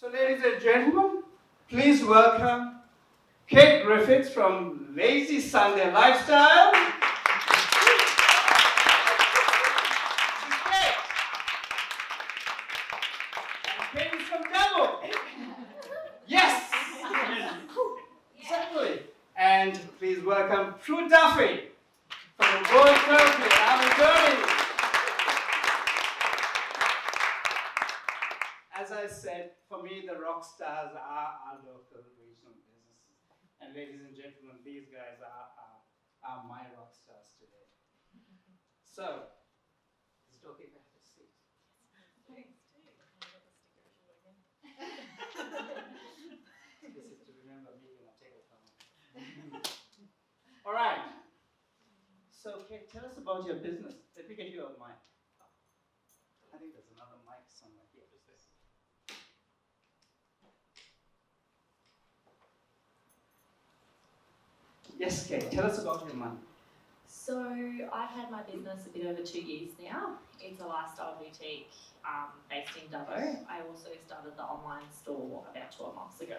So ladies and gentlemen, please welcome Kate Griffiths from Lazy Sunday Lifestyle. And Kate is from Dubbo. Yes! Exactly. And please welcome Prue Duffy from the World Circuit, Abu. As I said, for me, the rock stars are our local regional businesses. And ladies and gentlemen, these guys are my rock stars today. So, is it okay if I have a seat? This is to remember me when I take it home. All right. So, Kate, tell us about your business. Let me get you a mic. I think there's another mic somewhere here. Is this? Yes, Kate, tell us about your money. So I've had my business a bit over 2 years now. It's a lifestyle boutique based in Dubbo. I also started the online store about 12 months ago.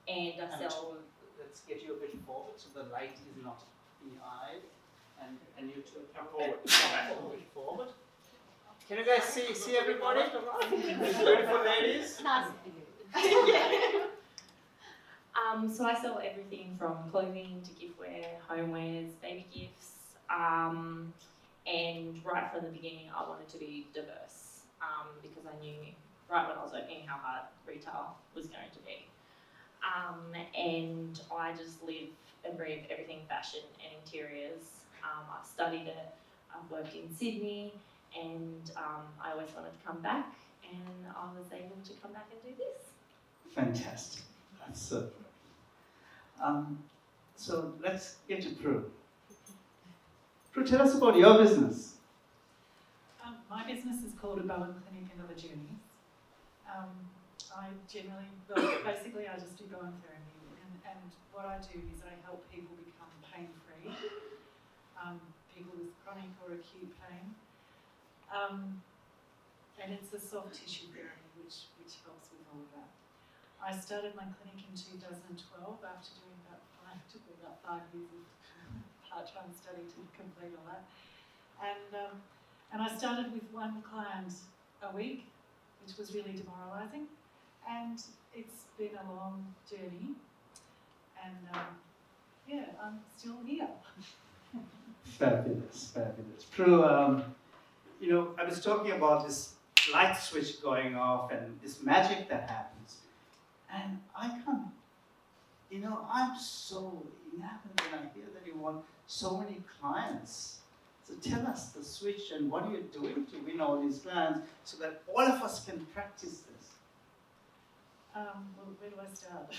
And I sell... Let's get you a bit forward so the light is not behind. And you two come forward. Forward. Can you guys see everybody? Beautiful ladies. Nice. So I sell everything from clothing to giftware, homewares, baby gifts, and right from the beginning I wanted to be diverse because I knew right when I was opening how hard retail was going to be. And I just live and breathe everything fashion and interiors. I've studied it, I've worked in Sydney, and I always wanted to come back, and I was able to come back and do this. Fantastic. That's so good. So let's get to Prue. Prue, tell us about your business. My business is called Dubbo Clinic and Other Journeys. Basically I just do bone therapy, and what I do is I help people become pain-free, people with chronic or acute pain, and it's a soft tissue therapy which helps with all of that. I started my clinic in 2012 after doing took me about 5 years of part-time study to complete all that. And I started with one client a week, which was really demoralising. And it's been a long journey. And I'm still here. Fabulous, fabulous. Prue, I was talking about this light switch going off and this magic that happens. And I can't, I'm so enamored when I hear that you want so many clients. So tell us the switch and what are you doing to win all these clients so that all of us can practice this? Well, where do I start?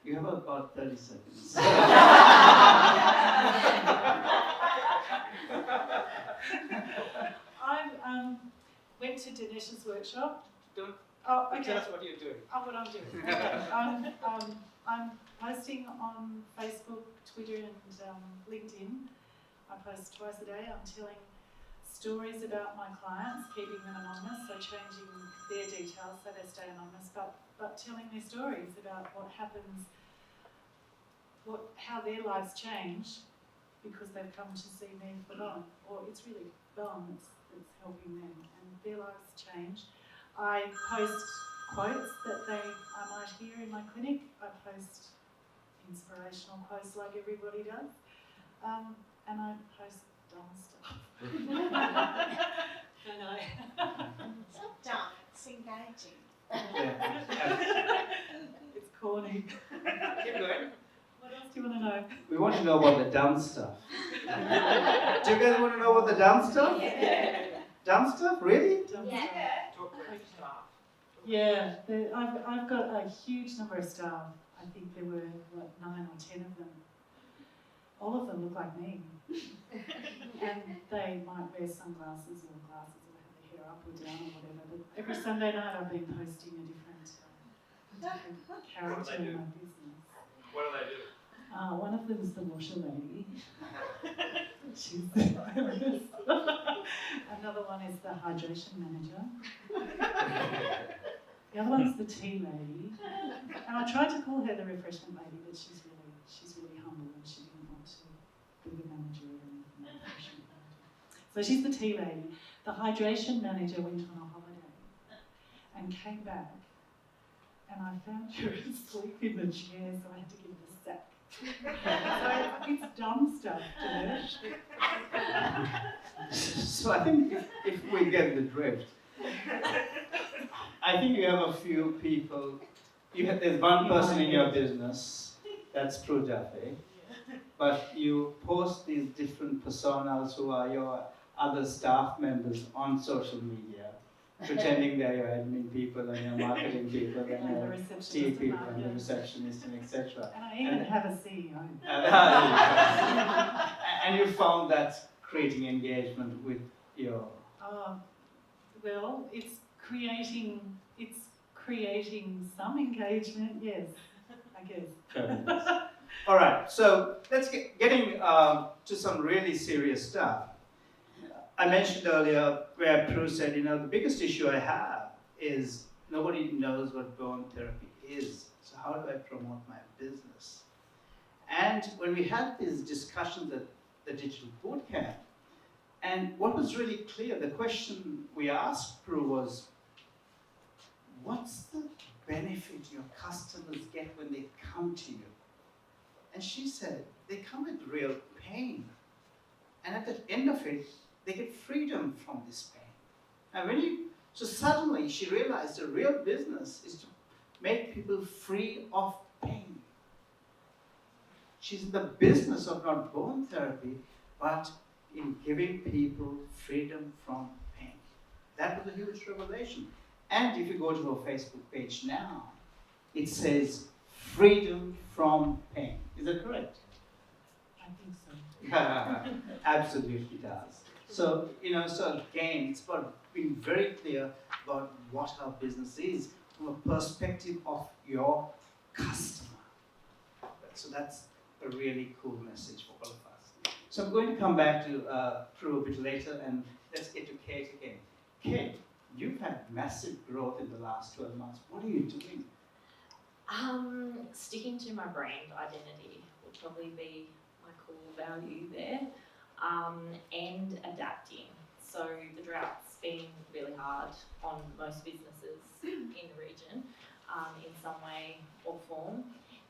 You have about 30 seconds. I went to Dinesh's workshop. Okay. Tell us what you're doing. What I'm doing. Okay. I'm posting on Facebook, Twitter and LinkedIn. I post twice a day. I'm telling stories about my clients, keeping them anonymous, so changing their details so they stay anonymous, but telling their stories about what happens, how their lives change because they've come to see me for bone, or it's really bone that's helping them and their lives change. I post quotes that I might hear in my clinic. I post inspirational quotes like everybody does. And I post dumb stuff. And It's not dumb, it's engaging. It's corny. Keep going. What else do you want to know? We want to know about the dumb stuff. Do you guys want to know about the dumb stuff? Yeah. Dumb stuff? Really? Dumb Yeah. stuff. Talk about staff. Yeah, I've got a huge number of staff. I think there were 9 or 10 of them. All of them look like me. And they might wear sunglasses or glasses or have their hair up or down or whatever. But every Sunday night I've been posting a different character in my business. What do they do? One of them is the washer lady. She's hilarious. Another one is the hydration manager. The other one's the tea lady. And I tried to call her the refreshment lady, but she's really humble and she didn't want to be the manager or anything. The refreshment lady. So she's the tea lady. The hydration manager went on a holiday and came back, and I found her asleep in the chair, so I had to give her a sack. So it's dumb stuff, So I think if we get the drift, I think you have a few people. There's one person in your business that's Prue Duffy, but you post these different personas who are your other staff members on social media, pretending they're your admin people and your marketing people and the your receptionist tea people and and the receptionist and etc. And I even have a CEO. And you found that creating engagement with your. Well, it's creating some engagement, yes, I guess. All right, so let's getting to some really serious stuff. I mentioned earlier where Prue said, the biggest issue I have is nobody knows what bone therapy is. So how do I promote my business? And when we had these discussions at the digital bootcamp, and what was really clear, the question we asked Prue was, what's the benefit your customers get when they come to you? And she said, they come with real pain. And at the end of it, they get freedom from this pain. And so suddenly she realized the real business is to make people free of pain. She's in the business of not bone therapy, but in giving people freedom from pain. That was a huge revelation. And if you go to her Facebook page now, it says freedom from pain. Is that correct? I think so. Absolutely does. So, so again, it's about being very clear about what our business is from a perspective of your customer. So that's a really cool message for all of us. So I'm going to come back to Prue a bit later, and let's get to Kate again. Kate, you've had massive growth in the last 12 months. What are you doing? Sticking to my brand identity will probably be my core value there, and adapting. So the drought's been really hard on most businesses in the region, in some way or form,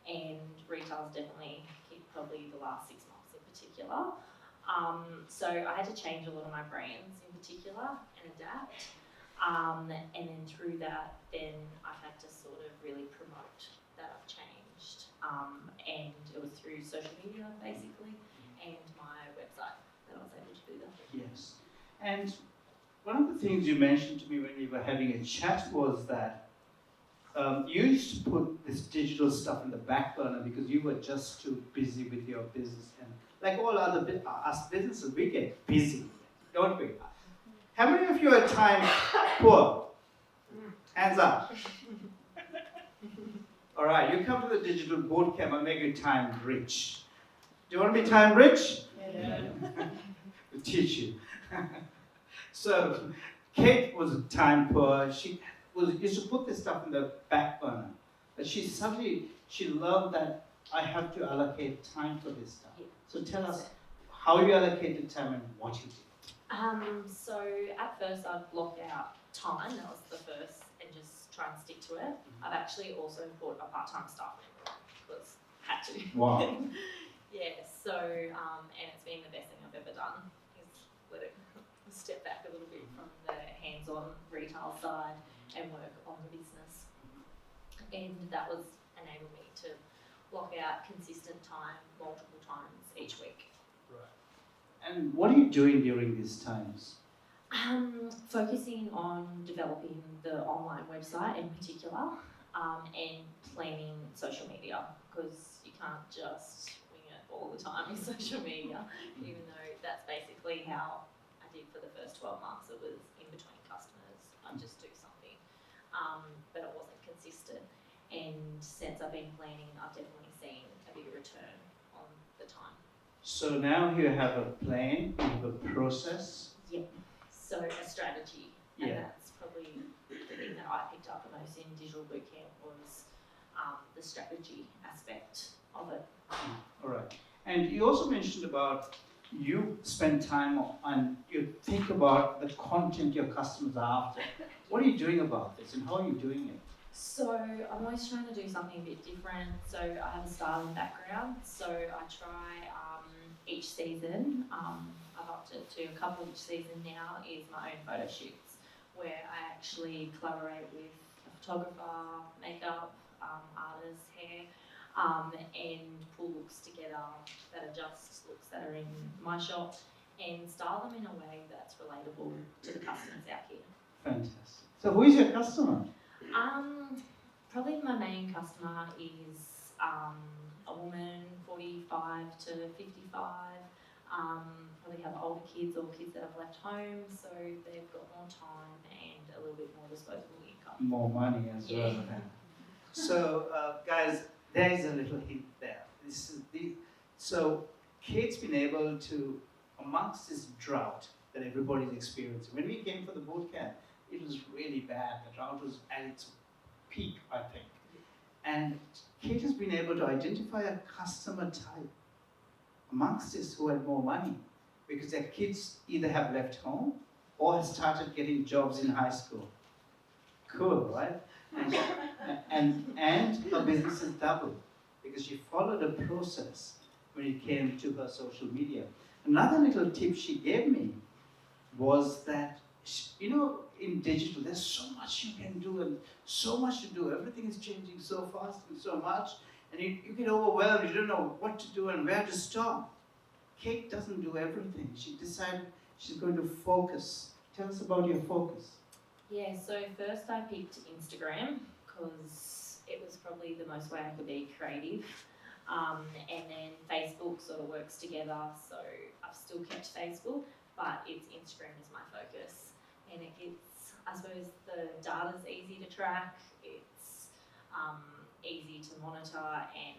and retail's definitely hit probably the last 6 months in particular. So I had to change a lot of my brands in particular and adapt. And then through that, then I've had to sort of really promote that I've changed. And it was through social media basically, and my website that I was able to do that. Yes. And one of the things you mentioned to me when we were having a chat was that you used to put this digital stuff in the back burner because you were just too busy with your business. And like all other us businesses, we get busy, don't we? How many of you are time poor? Hands up. All right, you come to the digital bootcamp, I'll make you time rich. Do you want to be time rich? Yeah. We'll teach you. So, Kate was time poor. She used to put this stuff in the back burner. But she learned that I have to allocate time for this stuff. So tell us how you allocated time and what you did. So at first I'd block out time, that was the first, and just try and stick to it. I've actually also brought a part-time staff member on because I had to. Wow. Yeah, so, and it's been the best thing I've ever done, is let it step back a little bit from the hands-on retail side and work on the business. And that was enabled me to block out consistent time multiple times each week. Right. And what are you doing during these times? Focusing on developing the online website in particular, and planning social media, because you can't just wing it all the time with social media, even though that's basically how I did for the first 12 months. It was in between customers, I'd just do something, but it wasn't consistent. And since I've been planning, I've definitely seen a bigger return on the time. So now you have a plan, you have a process. Yep. So a strategy, and Yeah. that's probably the thing that I picked up the most in digital bootcamp was the strategy aspect of it. All right. And you also mentioned about you spend time and you think about the content your customers are after. What are you doing about this and how are you doing it? So I'm always trying to do something a bit different. So I have a styling background, so I try each season, I've upped it to a couple each season now, is my own photo shoots, where I actually collaborate with a photographer, makeup, artist, hair, and pull looks together that are just looks that are in my shop and style them in a way that's relatable to the customers out here. Fantastic. So who is your customer? Probably my main customer is a woman 45 to 55. Probably have older kids or kids that have left home, so they've got more time and a little bit more disposable income. More money as well. So, guys, there is a little hint there. So, Kate's been able to, amongst this drought that everybody's experiencing. When we came for the boot camp, it was really bad. The drought was at its peak, I think. And Kate has been able to identify a customer type amongst this who had more money because their kids either have left home or have started getting jobs in high school. Cool, right? And her business is doubled because she followed a process when it came to her social media. Another little tip she gave me was that, in digital, there's so much you can do and so much to do. Everything is changing so fast and so much, and you get overwhelmed. You don't know what to do and where to stop. Kate doesn't do everything. She decided she's going to focus. Tell us about your focus. Yeah, so first I picked Instagram because it was probably the most way I could be creative. And then Facebook sort of works together, so I've still kept Facebook, but it's Instagram is my focus. And it's, I suppose the data's easy to track, it's easy to monitor, and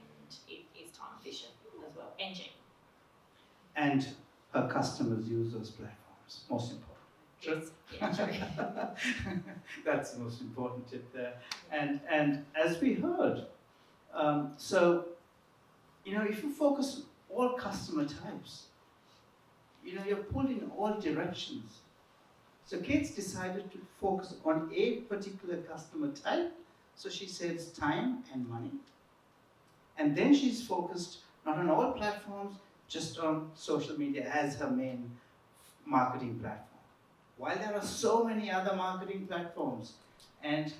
it is time efficient as well, and cheap. And her customers use those platforms, most important. Yes, yeah, true. That's the most important tip there. And as we heard, so, if you focus on all customer types, you're pulled in all directions. So Kate's decided to focus on a particular customer type, so she saves time and money. And then she's focused not on all platforms, just on social media as her main marketing platform. While there are so many other marketing platforms, and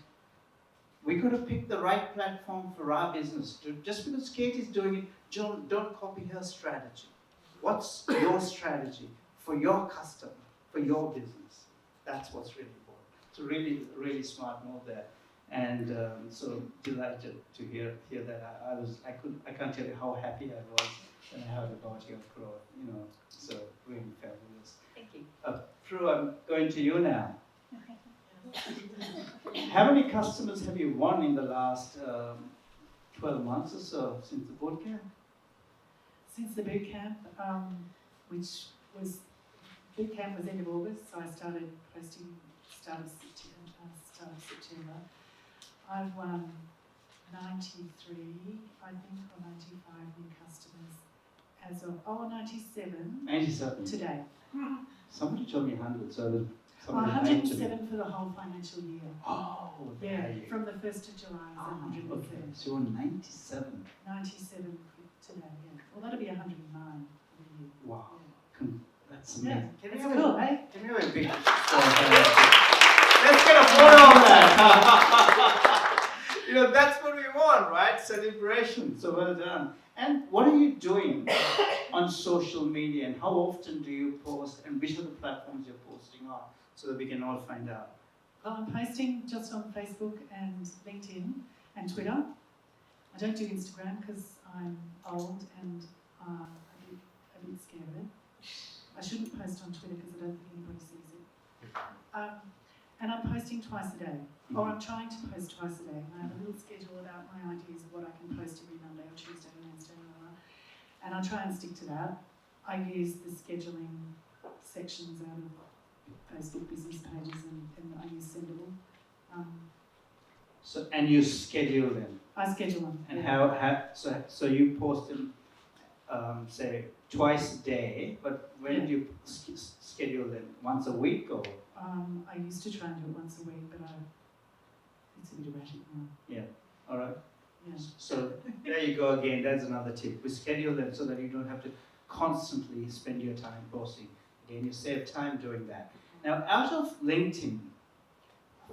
we got to pick the right platform for our business. Just because Kate is doing it, don't copy her strategy. What's your strategy for your customer, for your business? That's what's really important. It's a really, really smart move there, and so delighted to hear that. I can't tell you how happy I was when I heard about your growth. So really fabulous. Thank you. Prue, I'm going to you now. How many customers have you won in the last 12 months or so since the boot camp? Since the boot camp, boot camp was end of August, so I started posting start of September. I've won 93, I think, or 95 new customers as of 97 97. today. Somebody told me 100, so there's Well, somebody lied to me. 107 for the whole financial year. Oh, Yeah, there you go. from the 1st of July is 107. Okay, so you're 97. 97 today, yeah. Well, that'll be 109 for the year. Wow, Yeah. that's amazing. Yeah, Can we it's have cool, eh? Can we have a big let's get a photo of that. That's what we want, right? Celebration. So well done. And what are you doing on social media, and how often do you post, and which are the platforms you're posting on, so that we can all find out? Well, I'm posting just on Facebook and LinkedIn and Twitter. I don't do Instagram because I'm old and a bit scared of it. I shouldn't post on Twitter because I don't think anybody sees it. And I'm posting twice a day, or I'm trying to post twice a day. I have a little schedule about my ideas of what I can post every Monday or Tuesday and Wednesday and I'll try and stick to that. I use the scheduling sections out of Facebook business pages and I use Sendable So, and you schedule them. I schedule them. And yeah. so you post them, say, twice a day, but when do you schedule them? Once a week or? I used to try and do it once a week, but it's a bit erratic now. All right. Yeah. So there you go again, that's another tip. We schedule them so that you don't have to constantly spend your time posting. Again, you save time doing that. Now, out of LinkedIn,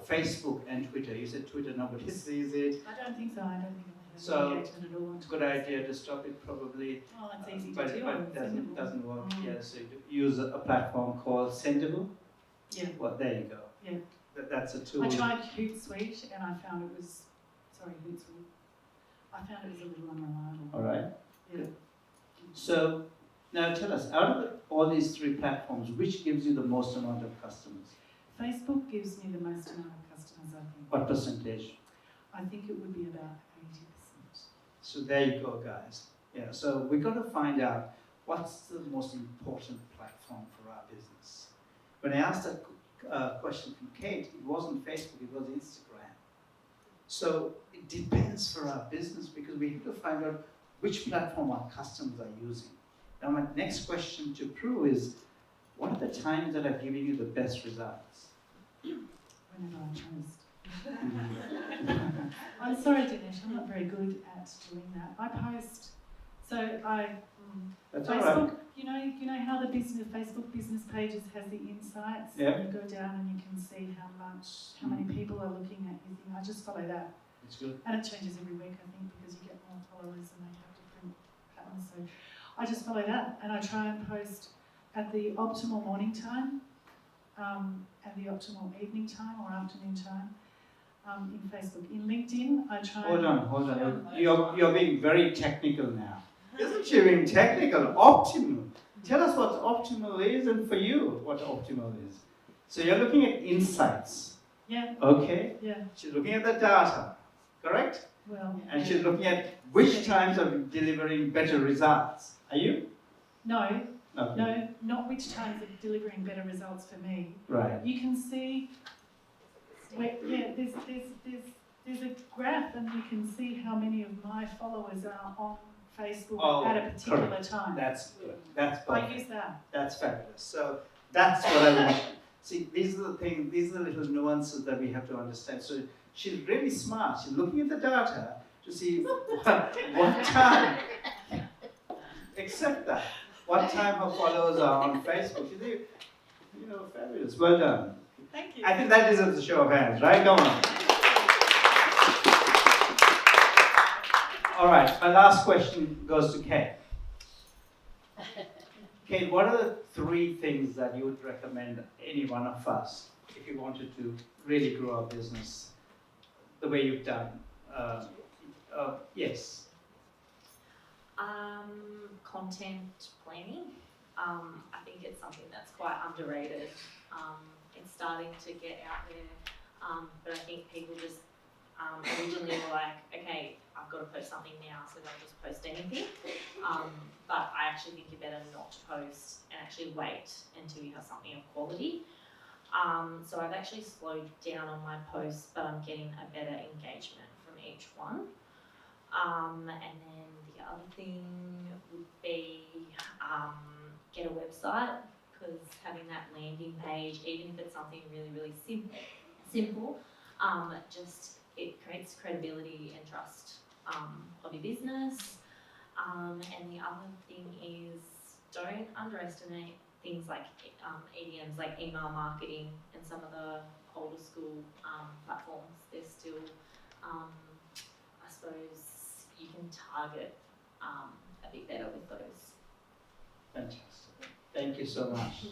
Facebook and Twitter, you said Twitter, nobody sees it. I don't think so. I don't think I have So, any engagement at all. It's a good idea to stop it probably. Oh, it's easy but to do. it doesn't work. Mm. Yeah, so you use a platform called Sendable. Yeah. Well, there you go. Yeah. That's a tool. I tried Hootsuite and I found it was, Hootsuite. I found it was a little unreliable. All right. Yeah. So now tell us, out of all these three platforms, which gives you the most amount of customers? Facebook gives me the most amount of customers, I think. What percentage? I think it would be about 80%. So there you go, guys. Yeah. So we've got to find out what's the most important platform for our business. When I asked that question from Kate, it wasn't Facebook, it was Instagram. So it depends for our business because we have to find out which platform our customers are using. Now my next question to Prue is, what are the times that are giving you the best results? Whenever I post. I'm sorry, Dinesh, I'm not very good at doing that. I post, so That's all Facebook, right. you know how the Facebook business pages has the insights? Yeah. You go down and you can see how many people are looking at your thing. I just follow that. It's good. And it changes every week, I think, because you get more followers and they have different patterns. So I just follow that and I try and post at the optimal morning time, and the optimal evening time or afternoon time in Facebook. In LinkedIn, I try Hold on. You're being very technical now. Isn't she being technical? Optimal. Tell us what optimal is and for you what optimal is. So you're looking at insights. Yeah. Okay? Yeah. She's looking at the data, correct? Well. And she's looking at which times are delivering better results. Are you? No. Okay. No, not which times are delivering better results for me. Right. You can see, there's a graph and you can see how many of my followers are on Facebook at a particular correct. time. That's good. That's I perfect. use that. That's fabulous. So that's what I want. See, these are the things, these are the little nuances that we have to understand. So she's really smart. She's looking at the data to see what time, except that, what time her followers are on Facebook. She's, fabulous. Well done. Thank you. I think that deserves a show of hands, right? Come on. All right, my last question goes to Kate. Kate, what are the three things that you would recommend any one of us if you wanted to really grow our business the way you've done? Yes. Content planning. I think it's something that's quite underrated. It's starting to get out there, but I think people just originally were like, okay, I've got to post something now, so they'll just post anything. But I actually think you're better not to post and actually wait until you have something of quality. So I've actually slowed down on my posts, but I'm getting a better engagement from each one. And then the other thing would be get a website, because having that landing page, even if it's something really, really simple, just it creates credibility and trust of your business. And the other thing is, don't underestimate things like EDMs, like email marketing and some of the older school platforms. They're still, I suppose, you can target a bit better with those. Fantastic. Thank you so much.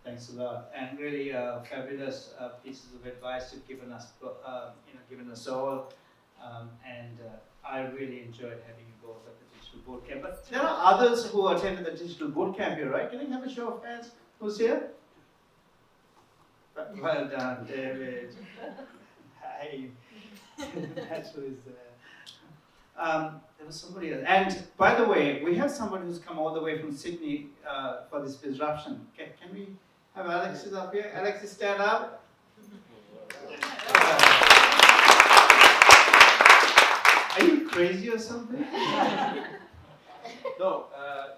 Thanks a lot. And really fabulous pieces of advice you've given us, given us all. And I really enjoyed having you both at the Digital Bootcamp. But there are others who attended the Digital Bootcamp here, right? Can I have a show of hands? Who's here? Well done, David. Hi. That's who is there. There was somebody else. And by the way, we have somebody who's come all the way from Sydney for this Bizruption. Can we have Alexis up here? Alexis, stand up. or something? No,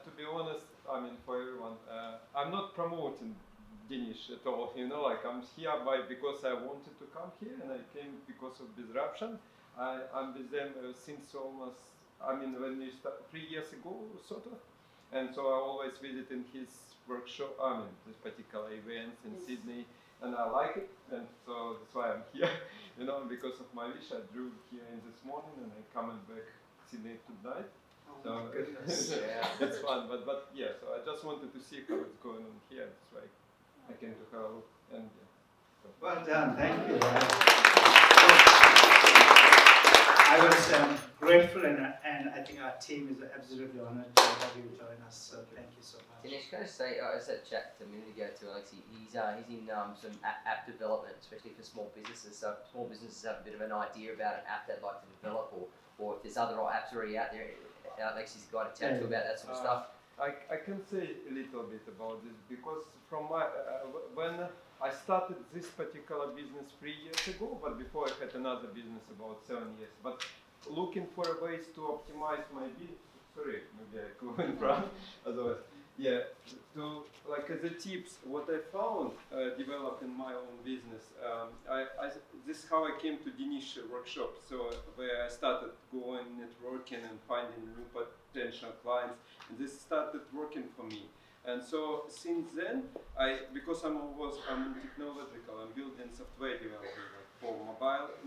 to be honest, I mean for everyone, I'm not promoting Danish at all. You know, like I'm here because I wanted to come here, and I came because of Bizruption. I'm with them since almost, I mean, when we started 3 years ago, sort of. And so I always visit in his workshop, I mean, this particular events in Sydney, and I like it, and so that's why I'm here. You know, because of my wish, I drove here in this morning, and I'm coming back Sydney tonight. Oh So my goodness. it's fun, but yeah. So I just wanted to see how it's going on here. That's why I came to have a look, and yeah. So. Well done, thank you. I was grateful, and I think our team is absolutely honored to have you join us. So thank you so much. Dinesh, can I just say, I said chat a minute ago to Alexi, he's in some app development, especially for small businesses. So if small businesses have a bit of an idea about an app they'd like to develop, or if there's other apps already out there, Alexi's the guy to chat to about that sort of stuff. I can say a little bit about this because from my when I started this particular business 3 years ago, but before I had another business about 7 years. But looking for ways to optimize my business. Sorry, maybe I go in front. Otherwise, yeah. To like as a tips, what I found developing my own business. This is how I came to Dinesh workshop. So where I started going networking and finding new potential clients, and this started working for me. And so since then, because I'm technological, I'm building software development for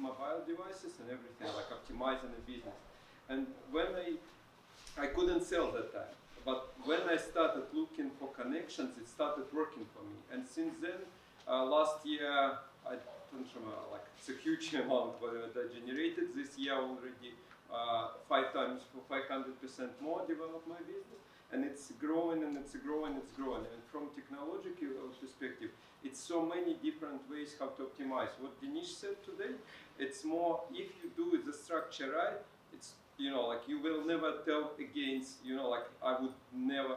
mobile devices and everything, like optimizing the business. And when I couldn't sell that time, but when I started looking for connections, it started working for me. And since then, last year, I don't remember, like it's a huge amount what I generated. This year already 500% more developed my business. And it's growing and it's growing, it's growing. And from technological perspective, it's so many different ways how to optimize. What Dinesh said today, it's more if you do the structure right, it's, you know, like you will never tell against, you know, like I would never,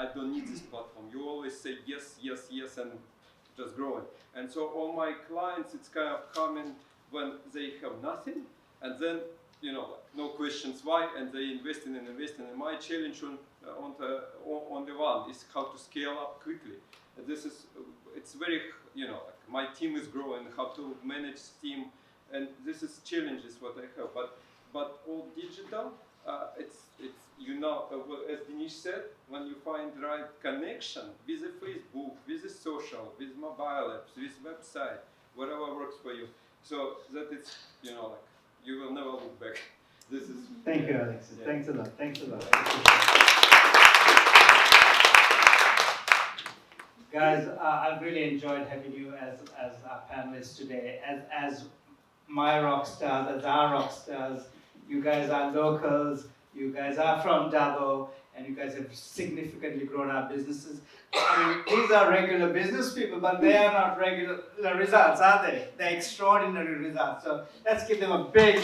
I don't need this platform. You always say yes, yes, yes, and just growing. And so all my clients, it's kind of coming when they have nothing, and then, you know, like no questions why, and they investing and investing. And my challenge on the one is how to scale up quickly. And this is, it's very, you know, like my team is growing, how to manage team, and this is challenges what I have. But all digital, it's you know, as Dinesh said, when you find the right connection with the Facebook, with the social, with mobile apps, with website, whatever works for you, so that it's, you know, like you will never look back. This is. Thank you, Alexis. Yeah. Thanks a lot. Thanks a lot. Guys, I've really enjoyed having you as our panelists today, as my rock stars, as our rock stars. You guys are locals. You guys are from Dubbo, and you guys have significantly grown our businesses. I mean, these are regular business people, but they are not regular results, are they? They're extraordinary results. So let's give them a big